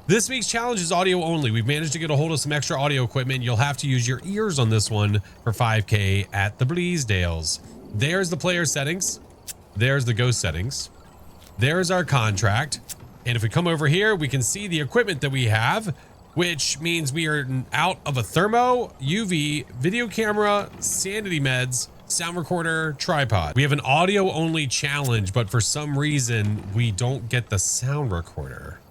This week's challenge is audio only. We've managed to get a hold of some extra audio equipment. You'll have to use your ears on this one for 5K at the Bleasdales. There's the player settings. There's the ghost settings. There's our contract. And if we come over here, we can see the equipment that we have, which means we are out of a thermo, UV, video camera, sanity meds, sound recorder, tripod. We have an audio only challenge, but for some reason we don't get the sound recorder.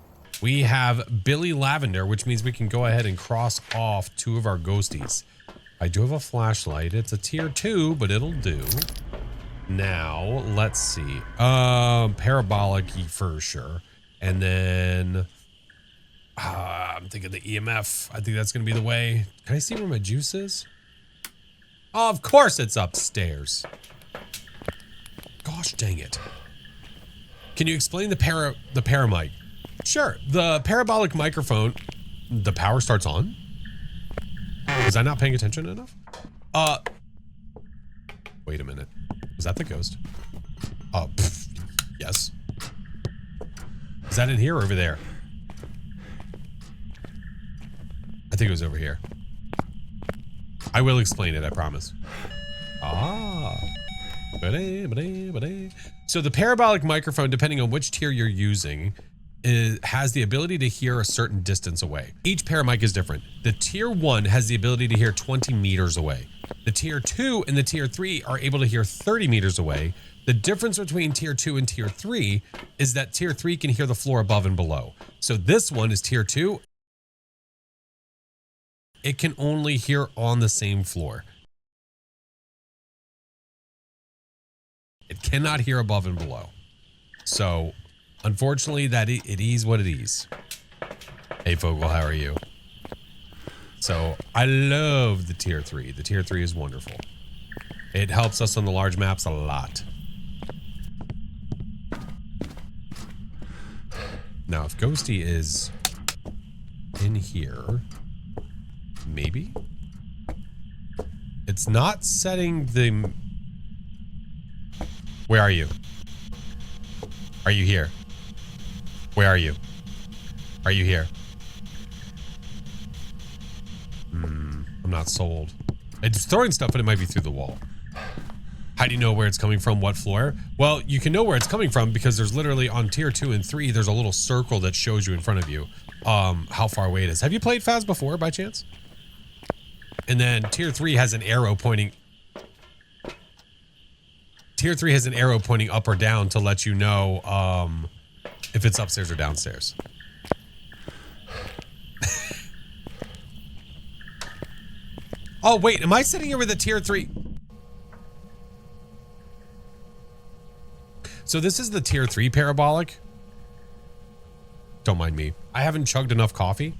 We have Billy Lavender, which means we can go ahead and cross off 2 of our ghosties. I do have a flashlight. It's a tier 2, but it'll do. Now, let's see. Parabolic for sure. And then I'm thinking the EMF. I think that's going to be the way. Can I see where my juice is? Oh, of course it's upstairs. Gosh dang it. Can you explain the paramic? Sure. The parabolic microphone, the power starts on. Was I not paying attention enough? Wait a minute. Was that the ghost? Oh, yes. Is that in here or over there? I think it was over here. I will explain it, I promise. Ah. So the parabolic microphone, depending on which tier you're using, has the ability to hear a certain distance away. Each paramic is different. The tier 1 has the ability to hear 20 meters away. The tier 2 and the tier 3 are able to hear 30 meters away. The difference between tier 2 and tier 3 is that tier 3 can hear the floor above and below. So this one is tier 2. It can only hear on the same floor. It cannot hear above and below. So unfortunately, it is what it is. Hey, Fogel, how are you? So I love the tier 3. The tier 3 is wonderful. It helps us on the large maps a lot. Now, if Ghosty is in here, maybe? It's not setting the... Where are you? Are you here? Where are you? Are you here? I'm not sold. It's throwing stuff, but it might be through the wall. How do you know where it's coming from? What floor? Well, you can know where it's coming from because there's literally on tier 2 and 3, there's a little circle that shows you in front of you how far away it is. Have you played Phas before by chance? And then tier 3 has an arrow pointing... Tier 3 has an arrow pointing up or down to let you know if it's upstairs or downstairs. Oh, wait. Am I sitting here with a tier 3? So this is the tier 3 parabolic. Don't mind me. I haven't chugged enough coffee.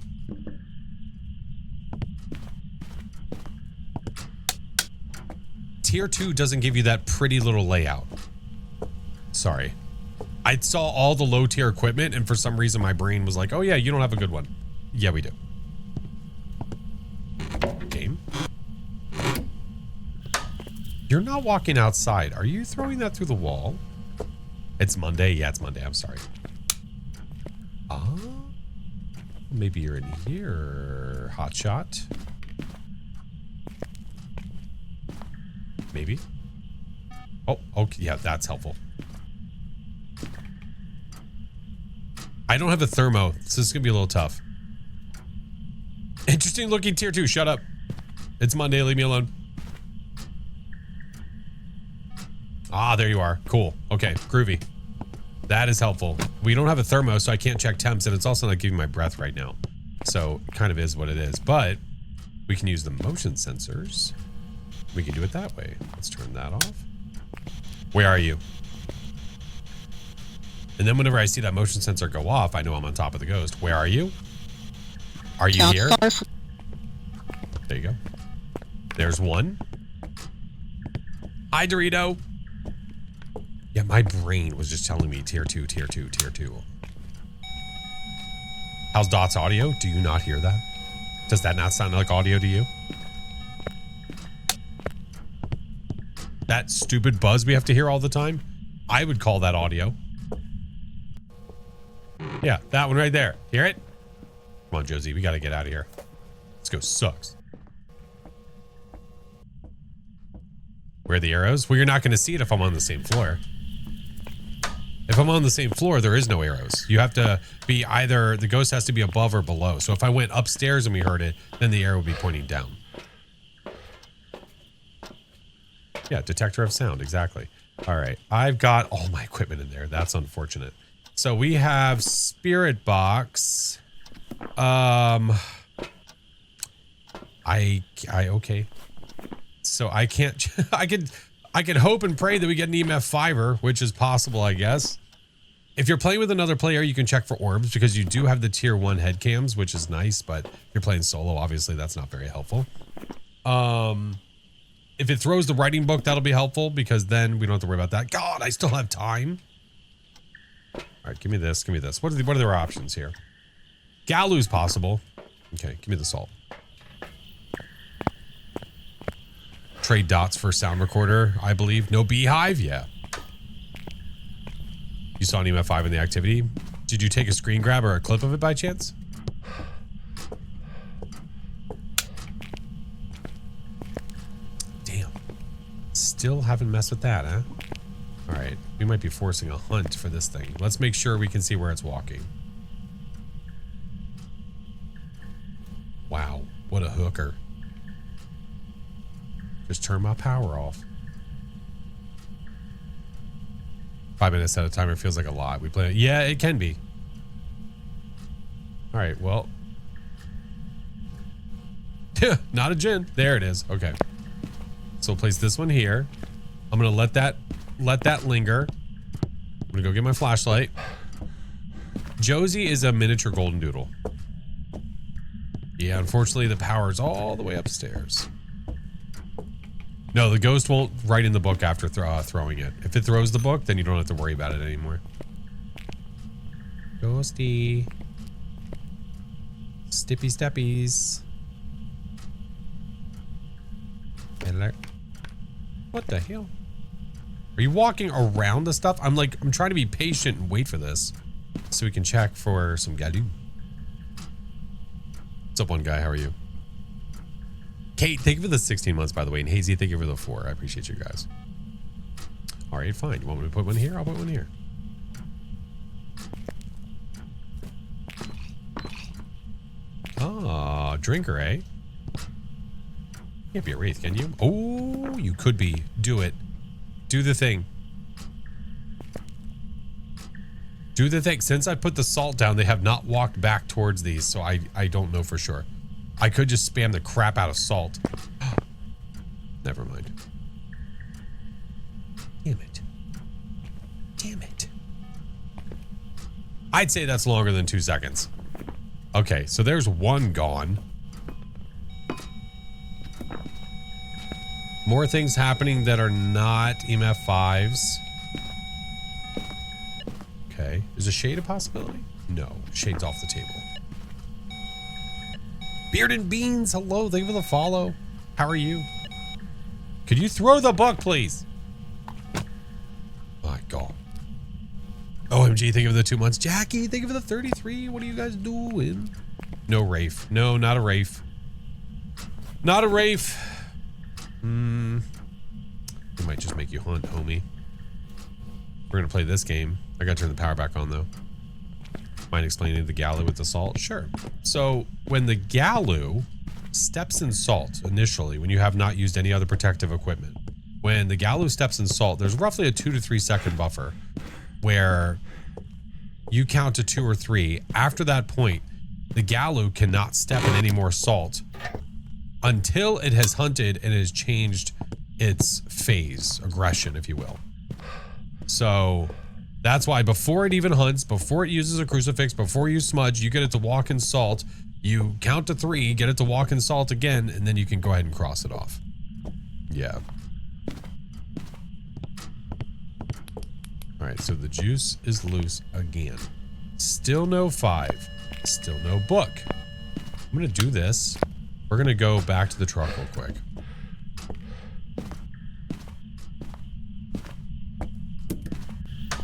Tier 2 doesn't give you that pretty little layout. Sorry. I saw all the low tier equipment and for some reason my brain was like, oh yeah, you don't have a good one. Yeah, we do. Game. You're not walking outside. Are you throwing that through the wall? It's Monday. Yeah, it's Monday. I'm sorry. Maybe you're in here, hotshot. Maybe. Oh, okay. Yeah, that's helpful. I don't have a thermo, so this is gonna be a little tough. Interesting looking tier 2. Shut up. It's Monday. Leave me alone. Ah, there you are. Cool. Okay, groovy. That is helpful. We don't have a thermo, so I can't check temps, and it's also not giving my breath right now. So, kind of is what it is. But we can use the motion sensors. We can do it that way. Let's turn that off. Where are you? And then whenever I see that motion sensor go off, I know I'm on top of the ghost. Where are you? Are you here? There you go. There's one. Hi, Dorito. Yeah, my brain was just telling me tier 2, tier 2, tier 2. How's Dot's audio? Do you not hear that? Does that not sound like audio to you? That stupid buzz we have to hear all the time? I would call that audio. Yeah, that one right there. Hear it? Come on, Josie. We got to get out of here. Let's go. Sucks. Where are the arrows? Well, you're not going to see it if I'm on the same floor. If I'm on the same floor, there is no arrows. You have to be either, the ghost has to be above or below. So if I went upstairs and we heard it, then the arrow would be pointing down. Yeah, detector of sound, exactly. All right, I've got all my equipment in there. That's unfortunate. So we have spirit box. Okay. So I can't, I could hope and pray that we get an EMF 5er, which is possible, I guess. If you're playing with another player, you can check for orbs because you do have the tier 1 head cams, which is nice, but if you're playing solo, obviously that's not very helpful. If it throws the writing book, that'll be helpful because then we don't have to worry about that. God, I still have time. All right, give me this, give me this. What are their options here? Galoo's possible. Okay, give me the salt. Trade dots for sound recorder, I believe. No beehive? Yeah. You saw an EMF 5 in the activity. Did you take a screen grab or a clip of it by chance? Damn. Still haven't messed with that, huh? All right. We might be forcing a hunt for this thing. Let's make sure we can see where it's walking. Wow. What a hooker. Just turn my power off. 5 minutes at a timer feels like a lot. We play it. Yeah, it can be. All right, well. Not a gin. There it is. Okay. So we'll place this one here. I'm gonna let that linger. I'm gonna go get my flashlight. Josie is a miniature golden doodle. Yeah, unfortunately the power's all the way upstairs. No, the ghost won't write in the book after throwing it. If it throws the book, then you don't have to worry about it anymore. Ghosty. Stippy steppies. Hello. What the hell? Are you walking around the stuff? I'm trying to be patient and wait for this so we can check for some Galoo. What's up, one guy? How are you? Kate, thank you for the 16 months, by the way. And Hazy, thank you for the 4. I appreciate you guys. All right, fine. You want me to put one here? I'll put one here. Ah, drinker, eh? Can't be a wraith, can you? Oh, you could be. Do it. Do the thing. Do the thing. Since I put the salt down, they have not walked back towards these, so I don't know for sure. I could just spam the crap out of salt. Never mind. Damn it. Damn it. I'd say that's longer than 2 seconds. Okay, so there's one gone. More things happening that are not EMF 5s. Okay. Is a shade a possibility? No. Shade's off the table. Beard and Beans, hello. Thank you for the follow. How are you? Could you throw the book, please? My God. OMG, thank you for the 2 months. Jackie, thank you for the 33. What are you guys doing? No Rafe. No, not a Rafe. Not a Rafe. It might just make you hunt, homie. We're gonna play this game. I gotta turn the power back on, though. Mind explaining the Galoo with the salt? Sure. So when the Galoo steps in salt initially, when you have not used any other protective equipment, when the Galoo steps in salt, there's roughly a 2 to 3 second buffer where you count to 2 or 3. After that point, the Galoo cannot step in any more salt until it has hunted and has changed its phase, aggression, if you will. So that's why before it even hunts, before it uses a crucifix, before you smudge, you get it to walk in salt. You count to 3, get it to walk in salt again, and then you can go ahead and cross it off. Yeah. All right, so the juice is loose again. Still no 5. Still no book. I'm gonna do this. We're gonna go back to the truck real quick.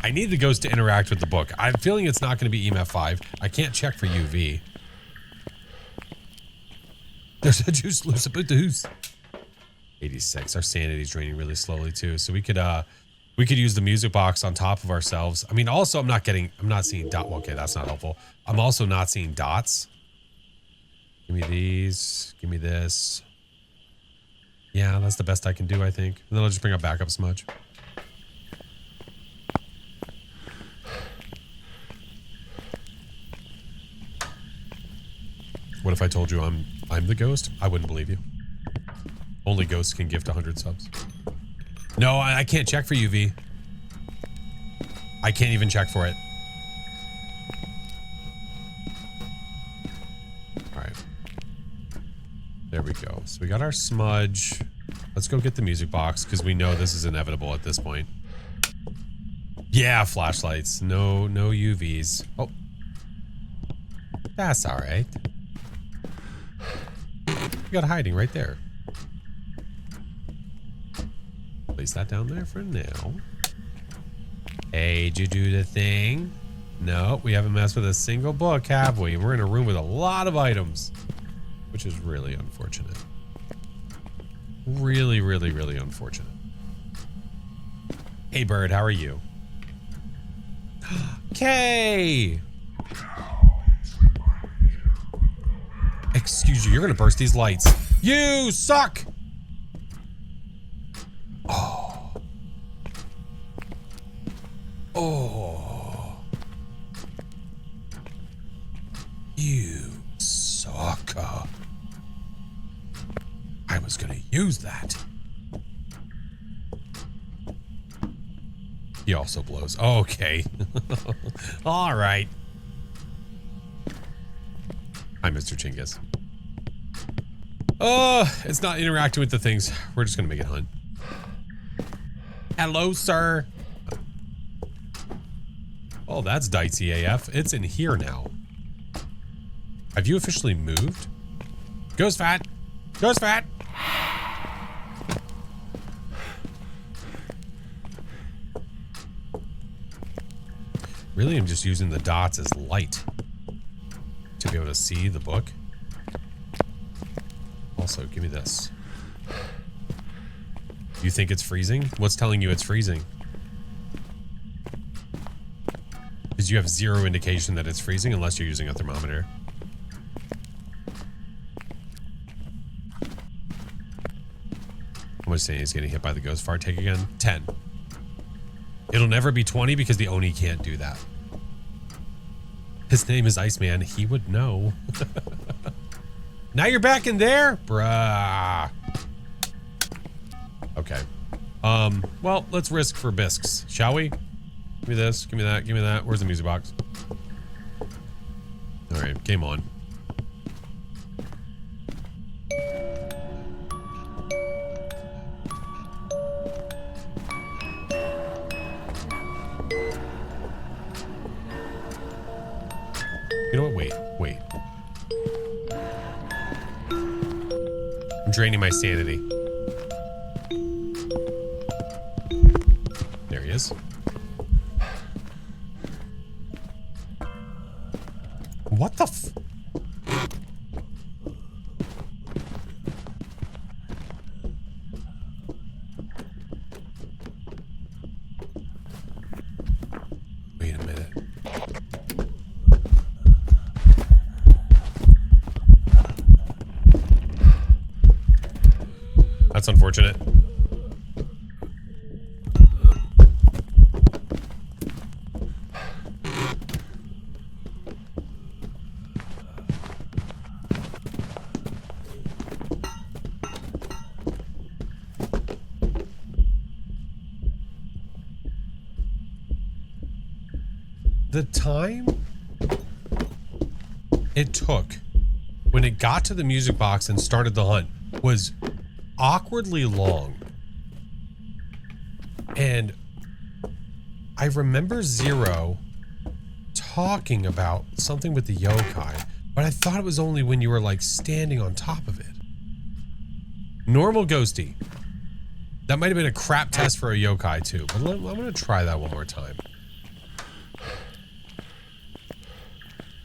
I need the ghost to interact with the book. I'm feeling it's not going to be EMF 5. I can't check for UV. There's a juice loose about the hoose. 86. Our sanity's draining really slowly too. So we could use the music box on top of ourselves. I mean, also I'm not seeing dot. Okay, that's not helpful. I'm also not seeing dots. Give me these. Give me this. Yeah, that's the best I can do, I think. And then I'll just bring up backup smudge. What if I told you I'm the ghost? I wouldn't believe you. Only ghosts can gift 100 subs. No, I can't check for UV. I can't even check for it. All right. There we go. So we got our smudge. Let's go get the music box because we know this is inevitable at this point. Yeah, flashlights. No UVs. Oh. That's all right. We got hiding right there. Place that down there for now. Hey, did you do the thing? No, we haven't messed with a single book, have we? We're in a room with a lot of items, which is really unfortunate. Really, really, really unfortunate. Hey, bird, how are you? Kay! Excuse you, you're gonna burst these lights. You suck! Oh. Oh. You sucker. I was gonna use that. He also blows. Okay. All right. Hi, Mr. Chinggis. Oh, it's not interacting with the things. We're just gonna make it hunt. Hello, sir. Oh, that's dicey AF. It's in here now. Have you officially moved? Ghost fat. Ghost fat. Really, I'm just using the dots as light to be able to see the book. Also, give me this. You think it's freezing? What's telling you it's freezing? Because you have zero indication that it's freezing unless you're using a thermometer. How much saying he's getting hit by the ghost fart take again? 10. It'll never be 20 because the Oni can't do that. His name is Iceman. He would know. Now you're back in there? Bruh. Okay. Well, let's risk for bisques, shall we? Give me this, give me that, give me that. Where's the music box? All right, game on. You know what? Wait. I'm draining my sanity. There he is. What the f- Wait a minute. That's unfortunate. The time it took when it got to the music box and started the hunt was awkwardly long. And I remember Zero talking about something with the yokai, but I thought it was only when you were like standing on top of it. Normal ghosty. That might have been a crap test for a yokai too, but I'm gonna try that one more time.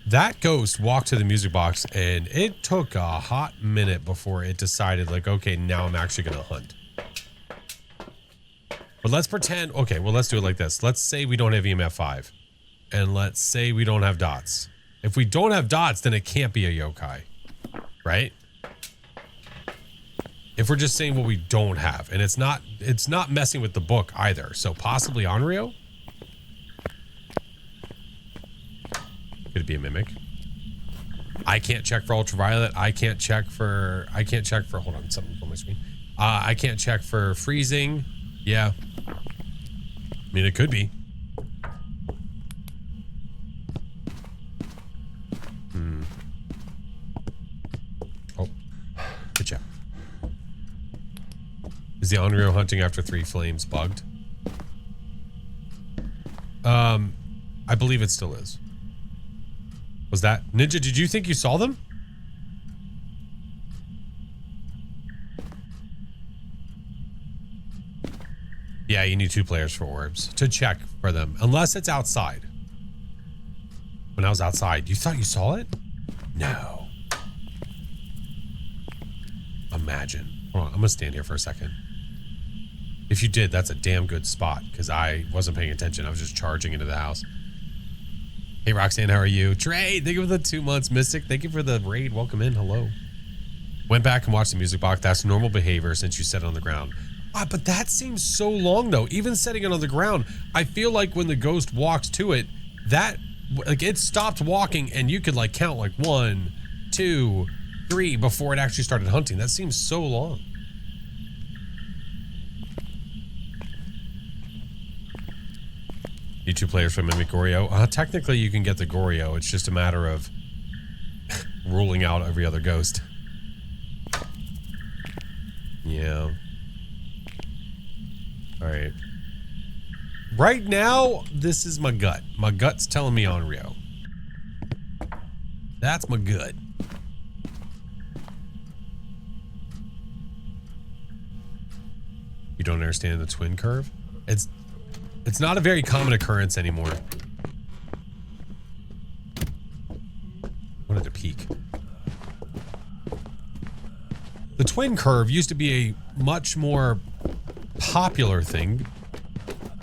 That ghost walked to the music box and it took a hot minute before it decided like, okay, now I'm actually going to hunt. But let's pretend, okay, well, let's do it like this. Let's say we don't have EMF 5 and let's say we don't have dots. If we don't have dots, then it can't be a yokai, right? If we're just saying what we don't have, and it's not messing with the book either. So possibly Onryo? Could it be a mimic? I can't check for ultraviolet. I can't check for, hold on, something on my screen. I can't check for freezing. Yeah. I mean, it could be. Oh, good job. Is the Onryo hunting after 3 flames bugged? I believe it still is. Was that Ninja? Did you think you saw them? Yeah, you need 2 players for orbs to check for them, unless it's outside. When I was outside, you thought you saw it? No. Imagine. Hold on, I'm gonna stand here for a second. If you did, that's a damn good spot because I wasn't paying attention. I was just charging into the house. Hey, Roxanne, how are you? Trey, thank you for the 2 months. Mystic, thank you for the raid. Welcome in. Hello. Went back and watched the music box. That's normal behavior since you set it on the ground. But that seems so long, though. Even setting it on the ground, I feel like when the ghost walks to it, that, like, it stopped walking and you could, like, count, like, 1, 2, 3 before it actually started hunting. That seems so long. You 2 players for Mimic Goryo. Technically, you can get the Goryo. It's just a matter of ruling out every other ghost. Yeah. All right. Right now, this is my gut. My gut's telling me Onryo. That's my gut. You don't understand the twin curve? It's not a very common occurrence anymore. Wanted to peek. The twin curve used to be a much more popular thing.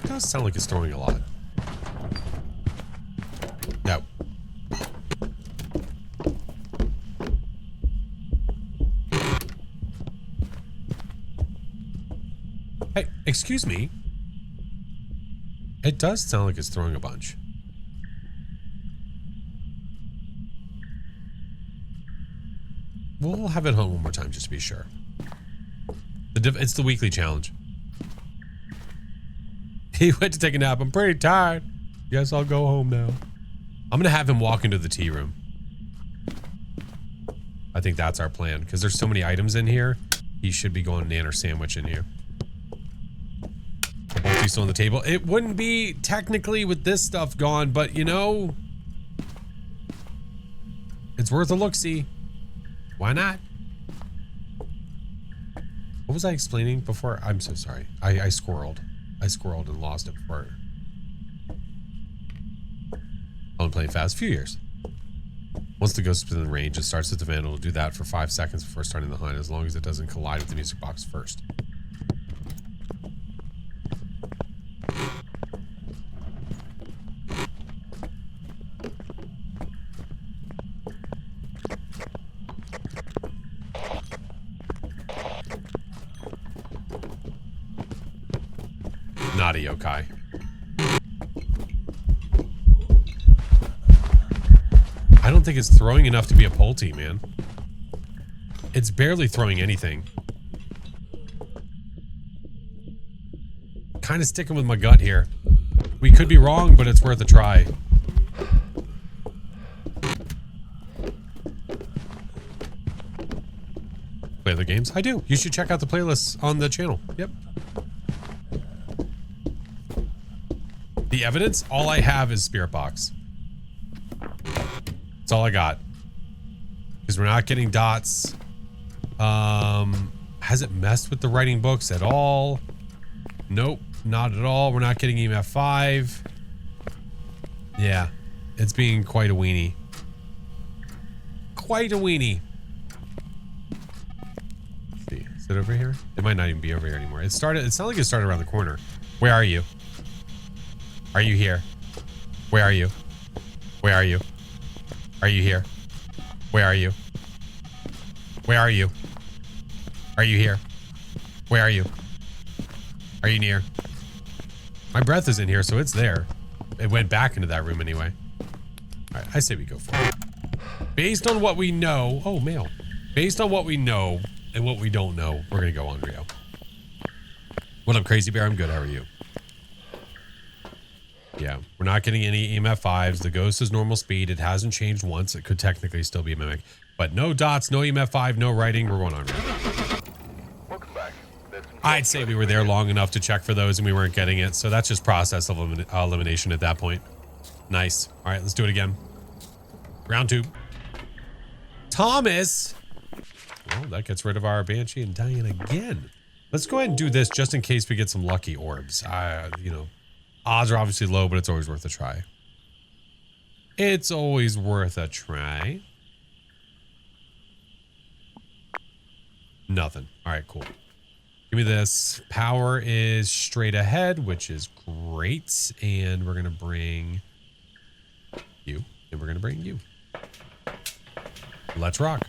It does sound like it's throwing a lot. No. Hey, excuse me. It does sound like it's throwing a bunch. We'll have it hunt one more time just to be sure. It's the weekly challenge. He went to take a nap. I'm pretty tired. Guess I'll go home now. I'm going to have him walk into the tea room. I think that's our plan because there's so many items in here. He should be going nanner sandwich in here. Bolty still on the table. It wouldn't be technically with this stuff gone, but you know, it's worth a look-see. Why not? What was I explaining before? I'm so sorry. I squirreled. I squirreled and lost it before. I've been playing fast a few years. Once the ghost is within range, it starts at the vandal. It'll do that for 5 seconds before starting the hunt, as long as it doesn't collide with the music box first. Not a yokai. I don't think it's throwing enough to be a Polty, man. It's barely throwing anything. Kind of sticking with my gut here. We could be wrong, but it's worth a try. Play other games? I do. You should check out the playlists on the channel. Yep. The evidence? All I have is Spirit Box. That's all I got. Because we're not getting dots. Has it messed with the writing books at all? Nope, not at all. We're not getting EMF 5. Yeah, it's being quite a weenie. quite a weenie. Let's see, is it over here? It might not even be over here anymore. It sounded like it started around the corner. Where are you? Are you here? Where are you? Where are you? Are you here? Where are you? Where are you? Are you here? Where are you? Are you near? My breath is in here, so it's there. It went back into that room anyway. All right, I say we go for it. Based on what we know, oh, mail. Based on what we know and what we don't know, we're gonna go on Rio. What up, Crazy Bear? I'm good, how are you? Yeah, we're not getting any EMF 5s. The ghost is normal speed. It hasn't changed once. It could technically still be a mimic. But no dots, no EMF 5, no writing. We're going on Rio. Welcome back. I'd say we were there long enough to check for those and we weren't getting it. So that's just process of elimination at that point. Nice. All right, let's do it again. Round 2. Thomas. Well, that gets rid of our Banshee and Diane again. Let's go ahead and do this just in case we get some lucky orbs. You know, odds are obviously low, but it's always worth a try. It's always worth a try. Nothing. All right, cool. Give me this. Power is straight ahead, which is great. And we're going to bring you. And we're going to bring you. Let's rock.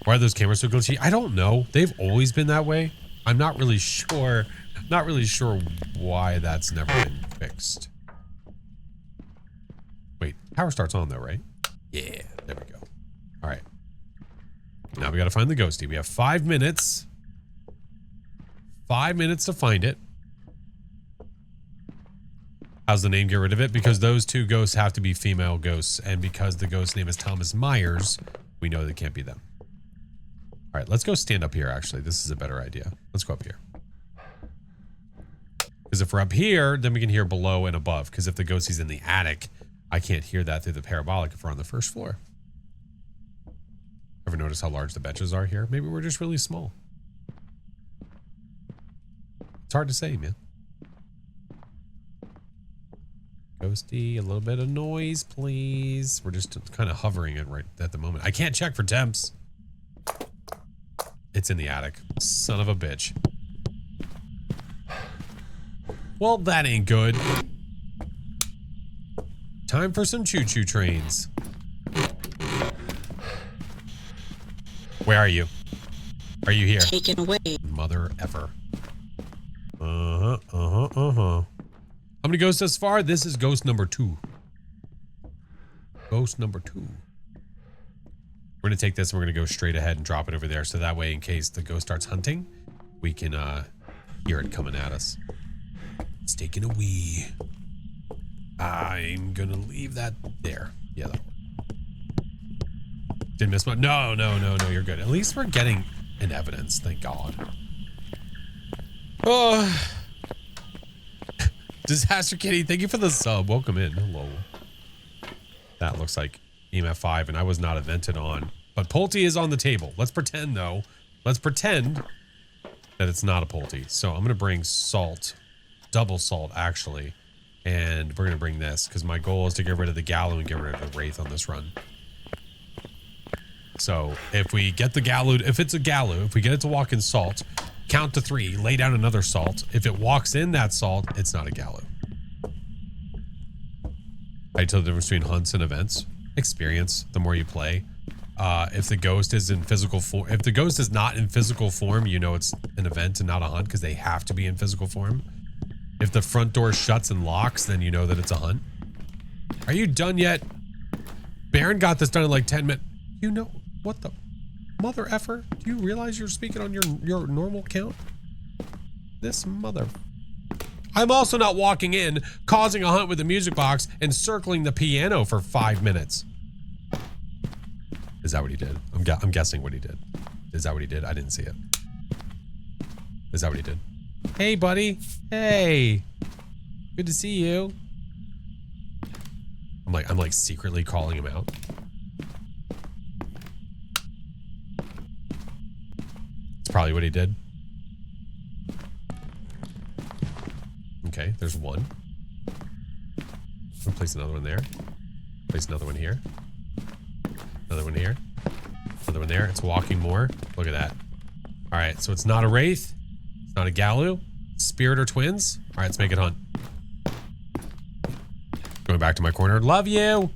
Why are those cameras so glitchy? I don't know. They've always been that way. I'm not really sure. Not really sure why that's never been fixed. Wait, power starts on though, right? Yeah, there we go. All right. Now we got to find the ghostie. We have 5 minutes. 5 minutes to find it. How's the name get rid of it? Because those two ghosts have to be female ghosts. And because the ghost name is Thomas Myers, we know they can't be them. All right, let's go stand up here, actually. This is a better idea. Let's go up here. Because if we're up here, then we can hear below and above. Because if the ghostie's in the attic, I can't hear that through the parabolic if we're on the first floor. Ever notice how large the benches are here? Maybe we're just really small. It's hard to say, man. Ghostie, a little bit of noise, please. We're just kind of hovering it right at the moment. I can't check for temps. It's in the attic. Son of a bitch. Well, that ain't good. Time for some choo-choo trains. Where are you? Are you here? Taken away. Mother effer. How many ghosts thus far? This is ghost number 2. Ghost number 2. We're going to take this and we're going to go straight ahead and drop it over there. So that way, in case the ghost starts hunting, we can hear it coming at us. It's taking a wee. I'm going to leave that there. Yeah, that'll work. Didn't miss much. No, you're good. At least we're getting an evidence. Thank God. Oh. Disaster Kitty, thank you for the sub. Welcome in. Hello. That looks like EMF 5, and I was not evented on. But Pulte is on the table. Let's pretend, though. Let's pretend that it's not a Pulte. So I'm going to bring salt. Double salt, actually. And we're going to bring this, because my goal is to get rid of the Gallo and get rid of the Wraith on this run. So if we get the Gallo, if it's a Gallo, if we get it to walk in salt, count to 3, lay down another salt. If it walks in that salt, it's not a Gallo. I tell the difference between hunts and events. Experience, the more you play. If the ghost is in physical form, if the ghost is not in physical form, you know it's an event and not a hunt because they have to be in physical form. If the front door shuts and locks, then you know that it's a hunt. Are you done yet? Baron got this done in like 10 minutes. You know, what the mother effer? Do you realize you're speaking on your normal count? This mother. I'm also not walking in, causing a hunt with the music box and circling the piano for 5 minutes. Is that what he did? I'm guessing what he did. Is that what he did? I didn't see it. Is that what he did? Hey, buddy. Hey. Good to see you. I'm like secretly calling him out. It's probably what he did. Okay, there's one. I'll place another one there. Place another one here. Another one here. Another one there. It's walking more. Look at that. All right, so it's not a wraith. It's not a Galu. Spirit or twins. All right, let's make it hunt. Going back to my corner. Love you.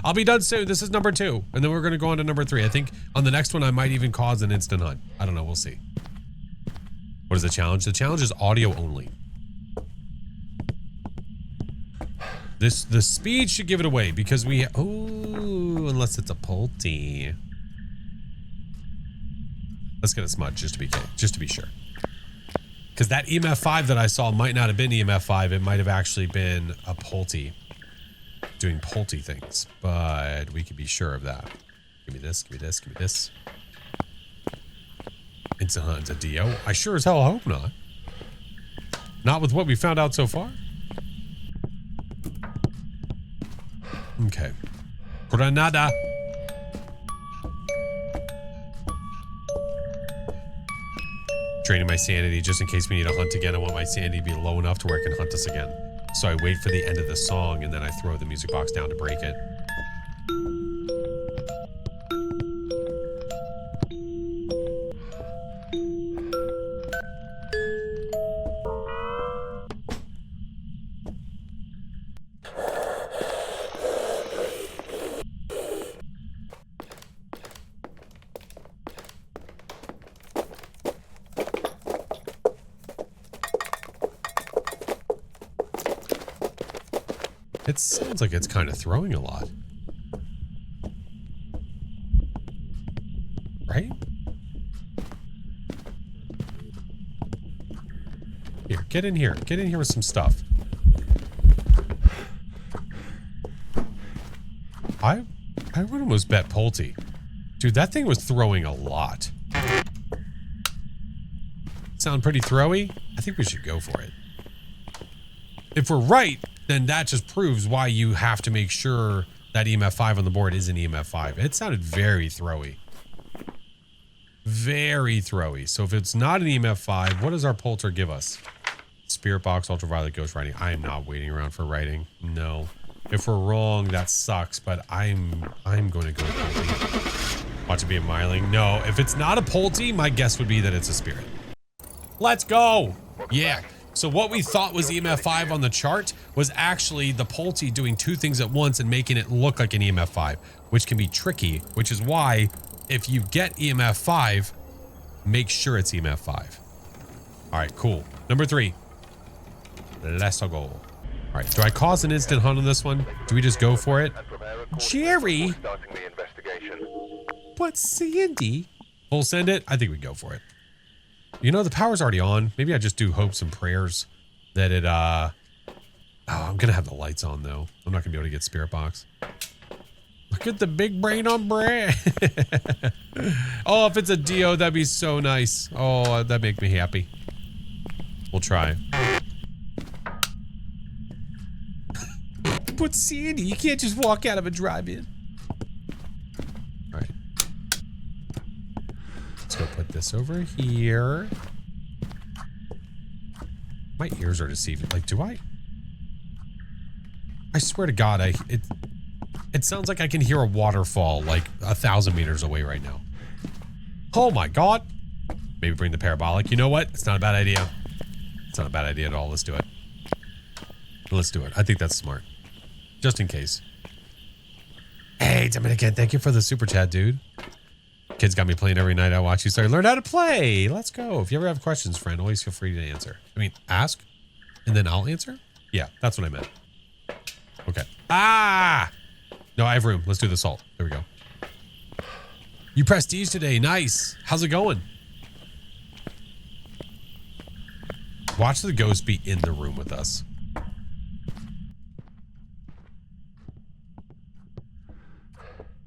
I'll be done soon. This is number 2. And then we're going to go on to number 3. I think on the next one, I might even cause an instant hunt. I don't know. We'll see. What is the challenge? The challenge is audio only. The speed should give it away because we... Oh, unless it's a Polty. Let's get a smudge just to be sure. Because that EMF 5 that I saw might not have been EMF 5. It might have actually been a Polty doing Polty things. But we can be sure of that. Give me this, give me this, give me this. Instant hunt's a Dio. I sure as hell hope not. Not with what we found out so far. Okay. Granada. Draining my sanity just in case we need to hunt again. I want my sanity to be low enough to where it can hunt us again. So I wait for the end of the song and then I throw the music box down to break it. It sounds like it's kind of throwing a lot. Right? Here, get in here. Get in here with some stuff. I would almost bet Polty. Dude, that thing was throwing a lot. Sound pretty throwy? I think we should go for it. If we're right, then that just proves why you have to make sure that EMF 5 on the board is an EMF 5. It sounded very throwy. Very throwy. So if it's not an EMF 5, what does our Polter give us? Spirit box, ultraviolet, ghost writing. I am not waiting around for writing. No. If we're wrong, that sucks, but I'm going to go with Polty. Watch it be a Myling. No, if it's not a Polty, my guess would be that it's a spirit. Let's go. Yeah. So what we thought was EMF 5 on the chart was actually the Polty doing 2 things at once and making it look like an EMF 5, which can be tricky, which is why if you get EMF 5, make sure it's EMF 5. All right, cool. Number 3. Let's go. All right, do I cause an instant hunt on this one? Do we just go for it? Jerry? But Sandy? Full send it? I think we go for it. You know, the power's already on. Maybe I just do hopes and prayers that it, oh, I'm gonna have the lights on though. I'm not gonna be able to get spirit box. Look at the big brain on Brad. Oh, if it's a Dio, that'd be so nice. Oh, that'd make me happy. We'll try. But Sandy, you can't just walk out of a drive-in. All right. Let's go put this over here. My ears are deceiving. Like, do I swear to God, it sounds like I can hear a waterfall like 1,000 meters away right now. Oh my God. Maybe bring the parabolic. You know what? It's not a bad idea. It's not a bad idea at all. Let's do it. Let's do it. I think that's smart. Just in case. Hey, Dominican, thank you for the super chat, dude. Kids got me playing every night I watch you, so I learned how to play. Let's go. If you ever have questions, friend, always feel free to answer. I mean, ask, and then I'll answer? Yeah, that's what I meant. Okay. Ah! No, I have room. Let's do the salt. There we go. You prestige today. Nice. How's it going? Watch the ghost be in the room with us.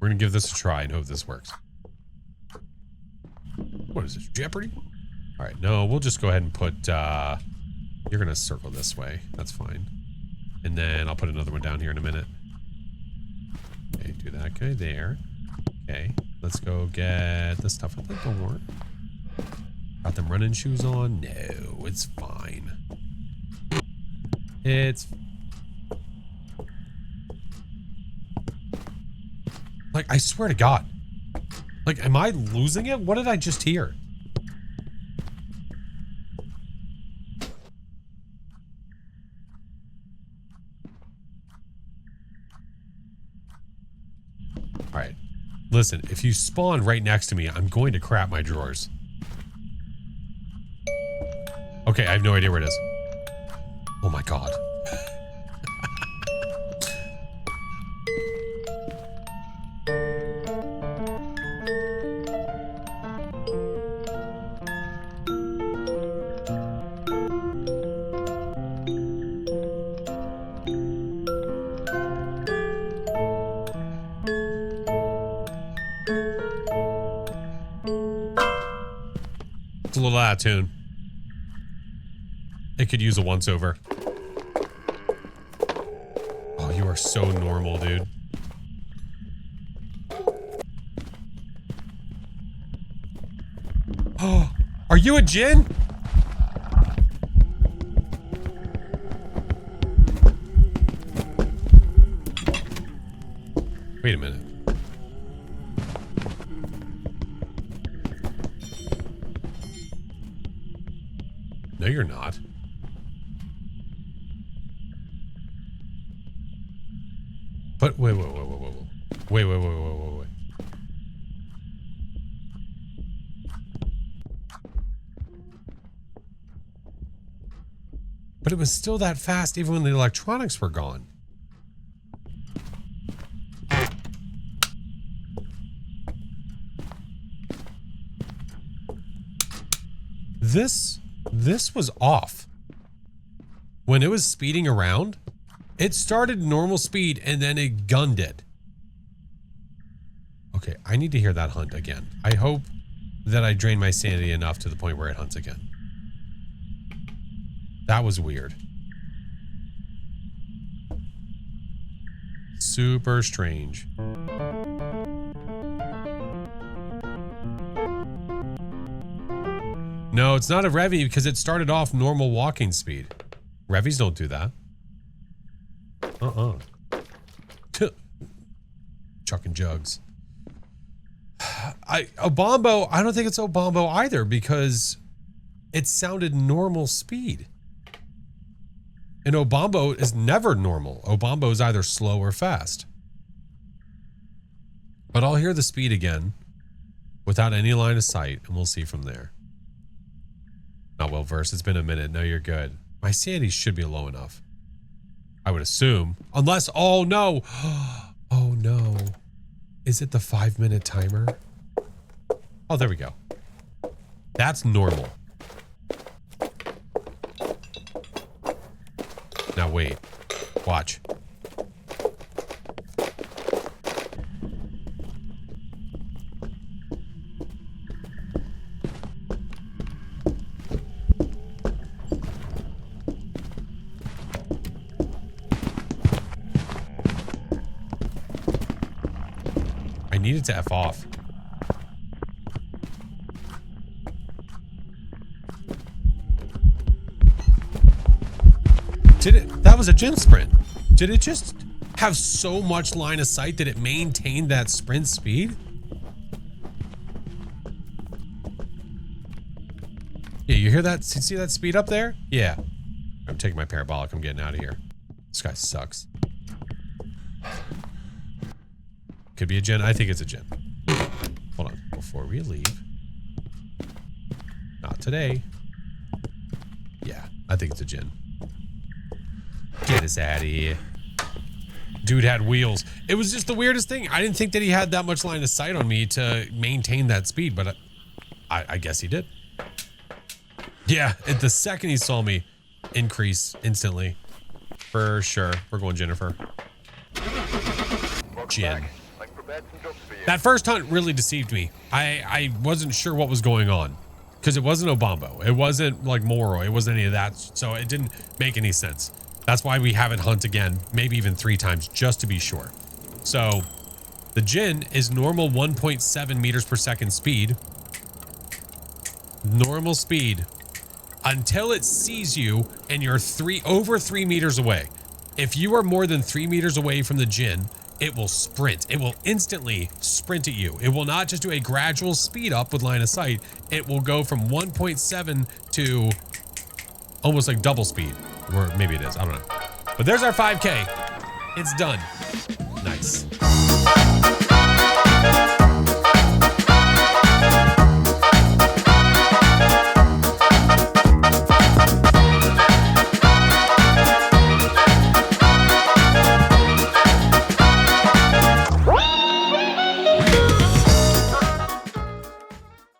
We're going to give this a try and hope this works. What is this, Jeopardy? All right, no, we'll just go ahead and put, you're going to circle this way. That's fine. And then I'll put another one down here in a minute. Okay, do that guy there. Okay, let's go get the stuff at the door. Got them running shoes on? No, it's fine. Like, I swear to God. Like, am I losing it? What did I just hear? All right. Listen, if you spawn right next to me, I'm going to crap my drawers. Okay, I have no idea where it is. Oh my God. It's a little out of tune. It could use a once over. Oh, you are so normal, dude. Oh, are you a djinn? Wait a minute. No, you're not. But wait. Wait. But it was still that fast even when the electronics were gone. This was off. When it was speeding around, it started normal speed and then it gunned it. Okay, I need to hear that hunt again. I hope that I drain my sanity enough to the point where it hunts again. That was weird. Super strange. No, it's not a Revy because it started off normal walking speed. Revies don't do that. Chucking jugs. Obombo, I don't think it's Obombo either because it sounded normal speed. And Obombo is never normal. Obombo is either slow or fast. But I'll hear the speed again without any line of sight and we'll see from there. Not well versed. It's been a minute. No, you're good. My sanity should be low enough. I would assume. Unless, oh no. Oh no. Is it the 5-minute timer? Oh, there we go. That's normal. Now wait. Watch. I needed to F off. Did it? That was a djinn sprint. Did it just have so much line of sight that it maintained that sprint speed? Yeah, you hear that? See that speed up there? Yeah. I'm taking my parabolic. I'm getting out of here. This guy sucks. Could be a djinn. I think it's a djinn. Hold on. Before we leave. Not today. Yeah, I think it's a djinn. Get us out of here. Dude had wheels. It was just the weirdest thing. I didn't think that he had that much line of sight on me to maintain that speed, but I guess he did. Yeah, at the second he saw me increase instantly. For sure. We're going Jennifer. Djinn. That first hunt really deceived me. I wasn't sure what was going on because it wasn't Obombo. It wasn't like Moro. It wasn't any of that. So it didn't make any sense. That's why we have it hunt again, maybe even 3 times just to be sure. So the djinn is normal 1.7 meters per second speed. Normal speed until it sees you and you're over 3 meters away. If you are more than 3 meters away from the djinn, it will sprint. It will instantly sprint at you. It will not just do a gradual speed up with line of sight. It will go from 1.7 to almost like double speed. Or maybe it is, I don't know. But there's our 5K. It's done. Nice.